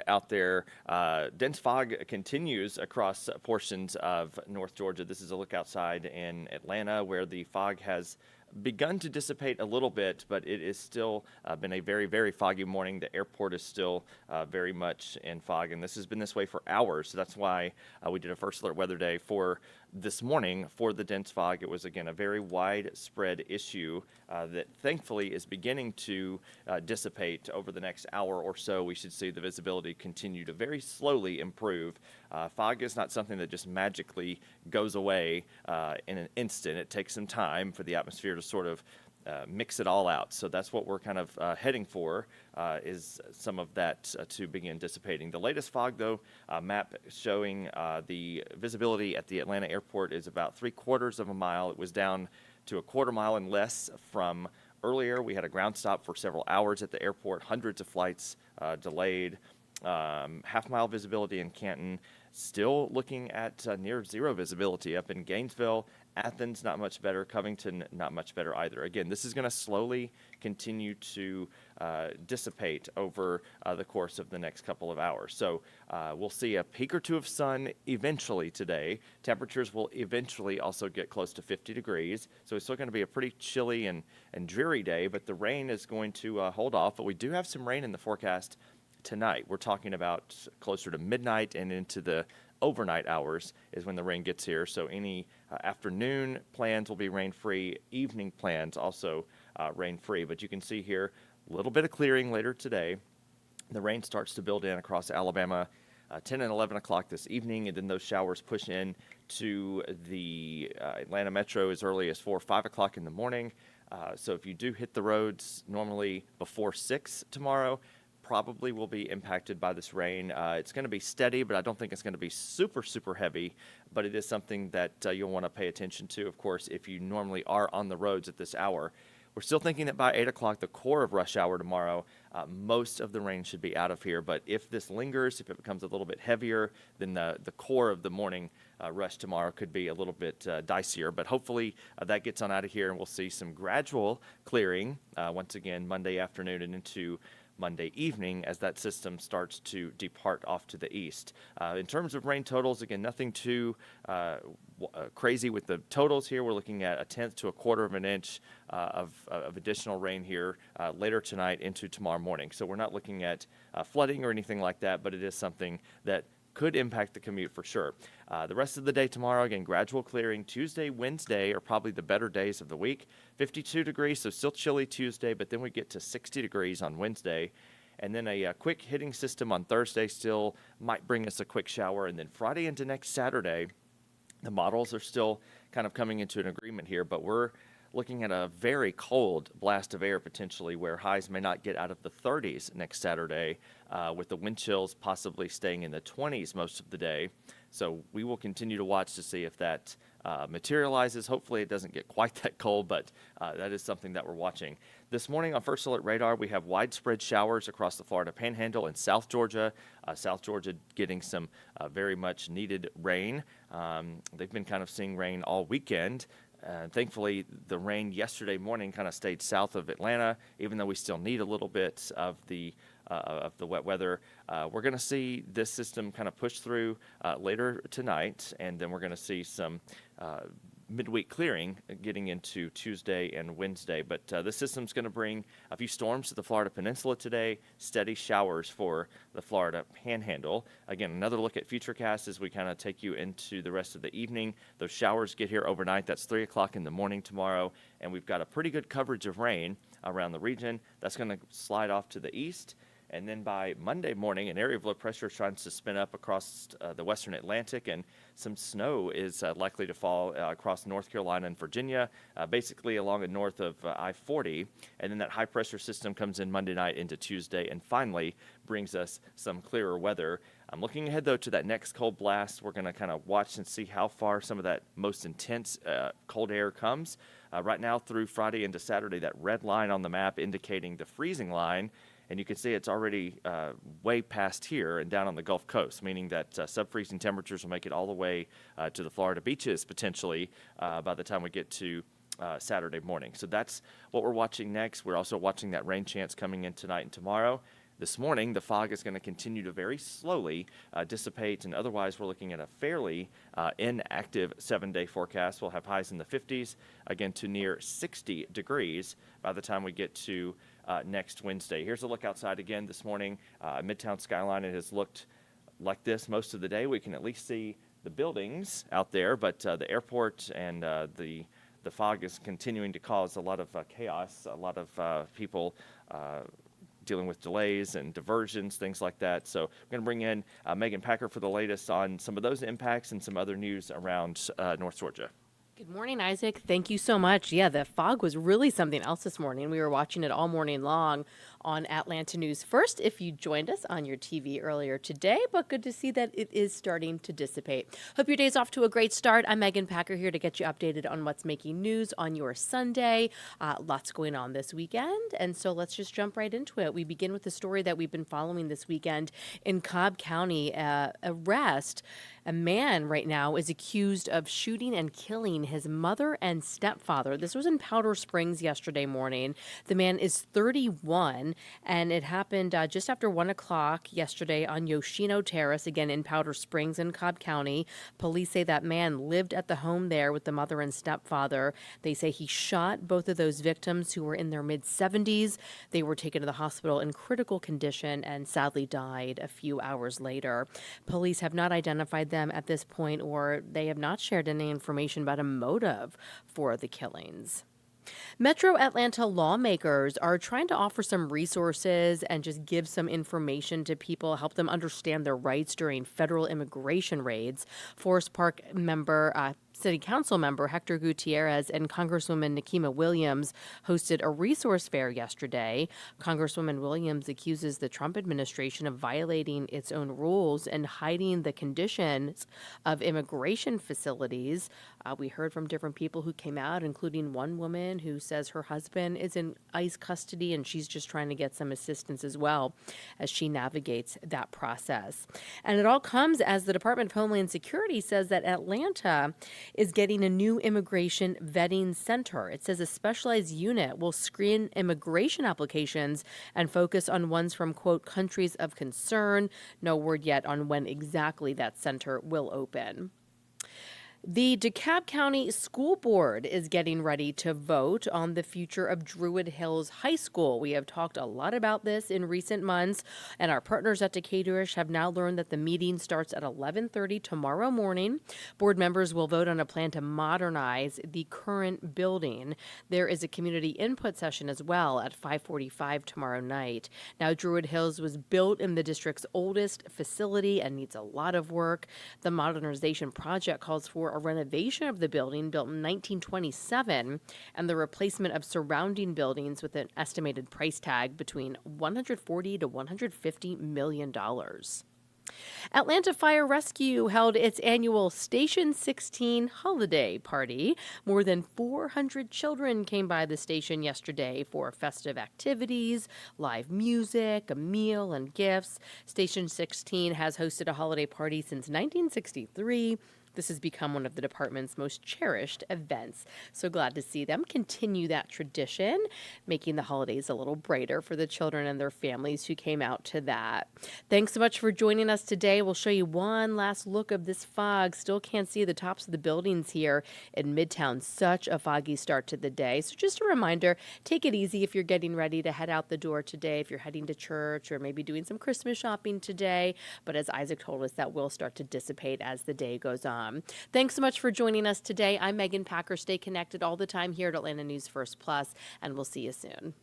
out there. Dense fog continues across portions of North Georgia. This is a look outside in Atlanta where the fog has begun to dissipate a little bit, but it is still been a very, very foggy morning. The airport is still very much in fog, and this has been this way for hours. So that's why we did a first alert weather day for this morning for the dense fog. It was, again, a very widespread issue that thankfully is beginning to dissipate over the next hour or so. We should see the visibility continue to very slowly improve. Fog is not something that just magically goes away in an instant. It takes some time for the atmosphere to sort of mix it all out. So that's what we're kind of heading for, is some of that to begin dissipating. The latest fog, though, map showing the visibility at the Atlanta airport is about 3/4 of a mile. It was down to a quarter mile and less from earlier. We had a ground stop for several hours at the airport, hundreds of flights delayed. Half-mile visibility in Canton, still looking at near zero visibility up in Gainesville. Athens, not much better. Covington, not much better either. Again, this is going to slowly continue to dissipate over the course of the next couple of hours. So we'll see a peak or two of sun eventually today. Temperatures will eventually also get close to 50 degrees. So it's still going to be a pretty chilly and dreary day, but the rain is going to hold off. But we do have some rain in the forecast tonight. We're talking about closer to midnight and into the overnight hours is when the rain gets here. So any afternoon plans will be rain-free. Evening plans also rain-free. But you can see here a little bit of clearing later today. The rain starts to build in across Alabama 10 and 11 o'clock this evening, and then those showers push in to the Atlanta metro as early as 4 or 5 o'clock in the morning. So if you do hit the roads normally before 6 tomorrow, probably will be impacted by this rain. It's going to be steady, but I don't think it's going to be super, super heavy. But it is something that you'll want to pay attention to, of course, if you normally are on the roads at this hour. We're still thinking that by 8 o'clock, the core of rush hour tomorrow, most of the rain should be out of here. But if this lingers, if it becomes a little bit heavier, then the core of the morning rush tomorrow could be a little bit dicier. But hopefully that gets on out of here, and we'll see some gradual clearing once again Monday afternoon and into Monday evening as that system starts to depart off to the east. In terms of rain totals, again, nothing too crazy with the totals here. We're looking at 1/10 to 1/4 of an inch of additional rain here later tonight into tomorrow morning. So we're not looking at flooding or anything like that, but it is something that could impact the commute for sure. The rest of the day tomorrow, again, gradual clearing. Tuesday, Wednesday are probably the better days of the week. 52 degrees, so still chilly Tuesday, but then we get to 60 degrees on Wednesday. And then a quick hitting system on Thursday still might bring us a quick shower. And then Friday into next Saturday, the models are still kind of coming into an agreement here, but we're looking at a very cold blast of air potentially where highs may not get out of the 30s next Saturday, with the wind chills possibly staying in the 20s most of the day. So we will continue to watch to see if that materializes. Hopefully it doesn't get quite that cold, but that is something that we're watching. This morning on First Alert Radar, we have widespread showers across the Florida Panhandle and South Georgia. South Georgia getting some very much needed rain. They've been kind of seeing rain all weekend. Thankfully, the rain yesterday morning kind of stayed south of Atlanta, even though we still need a little bit of the wet weather. We're going to see this system kind of push through later tonight, and then we're going to see some midweek clearing getting into Tuesday and Wednesday. But this system's going to bring a few storms to the Florida Peninsula today, steady showers for the Florida Panhandle. Again, another look at Futurecast as we kind of take you into the rest of the evening. Those showers get here overnight. That's 3 o'clock in the morning tomorrow, and we've got a pretty good coverage of rain around the region. That's going to slide off to the east. And then by Monday morning, an area of low pressure is trying to spin up across the western Atlantic, and some snow is likely to fall across North Carolina and Virginia, basically along the north of I-40. And then that high pressure system comes in Monday night into Tuesday and finally brings us some clearer weather. I'm looking ahead, though, to that next cold blast. We're going to kind of watch and see how far some of that most intense cold air comes. Right now through Friday into Saturday, that red line on the map indicating the freezing line. And you can see it's already way past here and down on the Gulf Coast, meaning that sub-freezing temperatures will make it all the way to the Florida beaches potentially by the time we get to Saturday morning. So that's what we're watching next. We're also watching that rain chance coming in tonight and tomorrow. this morning, the fog is going to continue to very slowly dissipate, and otherwise we're looking at a fairly inactive 7-day forecast. We'll have highs in the 50s, again to near 60 degrees by the time we get to next Wednesday. Here's a look outside again this morning. Midtown skyline, it has looked like this most of the day. We can at least see the buildings out there, but the airport and the fog is continuing to cause a lot of chaos, a lot of people dealing with delays and diversions, things like that. So we're going to bring in Megan Packer for the latest on some of those impacts and some other news around North Georgia. Good morning, Isaac. Thank you so much. Yeah, the fog was really something else this morning. We were watching it all morning long on Atlanta News First if you joined us on your TV earlier today, but good to see that it is starting to dissipate. Hope your day's off to a great start. I'm Megan Packer here to get you updated on what's making news on your Sunday. Lots going on this weekend, and so let's just jump right into it. We begin with the story that we've been following this weekend in Cobb County. A man right now is accused of shooting and killing his mother and stepfather. This was in Powder Springs yesterday morning. The man is 31, and it happened just after 1 o'clock yesterday on Yoshino Terrace, again in Powder Springs in Cobb County. Police say that man lived at the home there with the mother and stepfather. They say he shot both of those victims who were in their mid-70s. They were taken to the hospital in critical condition and sadly died a few hours later. Police have not identified them at this point, or they have not shared any information about a motive for the killings. Metro Atlanta lawmakers are trying to offer some resources and just give some information to people, help them understand their rights during federal immigration raids. Forest Park City Council member Hector Gutierrez and Congresswoman Nikema Williams hosted a resource fair yesterday. Congresswoman Williams accuses the Trump administration of violating its own rules and hiding the conditions of immigration facilities. We heard from different people who came out, including one woman who says her husband is in ICE custody and she's just trying to get some assistance as well as she navigates that process. And it all comes as the Department of Homeland Security says that Atlanta is getting a new immigration vetting center. It says a specialized unit will screen immigration applications and focus on ones from, quote, countries of concern. No word yet on when exactly that center will open. The DeKalb County School Board is getting ready to vote on the future of Druid Hills High School. We have talked a lot about this in recent months, and our partners at Decatur have now learned that the meeting starts at 11:30 tomorrow morning. Board members will vote on a plan to modernize the current building. There is a community input session as well at 5:45 tomorrow night. Now, Druid Hills was built in the district's oldest facility and needs a lot of work. The modernization project calls for a renovation of the building built in 1927 and the replacement of surrounding buildings with an estimated price tag between $140 to $150 million. Atlanta Fire Rescue held its annual Station 16 holiday party. More than 400 children came by the station yesterday for festive activities, live music, a meal, and gifts. Station 16 has hosted a holiday party since 1963. This has become one of the department's most cherished events. So glad to see them continue that tradition, making the holidays a little brighter for the children and their families who came out to that. Thanks so much for joining us today. We'll show you one last look of this fog. Still can't see the tops of the buildings here in Midtown. Such a foggy start to the day. So just a reminder, take it easy if you're getting ready to head out the door today, if you're heading to church or maybe doing some Christmas shopping today. But as Isaac told us, that will start to dissipate as the day goes on. Thanks so much for joining us today. I'm Megan Packer. Stay connected all the time here at Atlanta News First Plus, and we'll see you soon.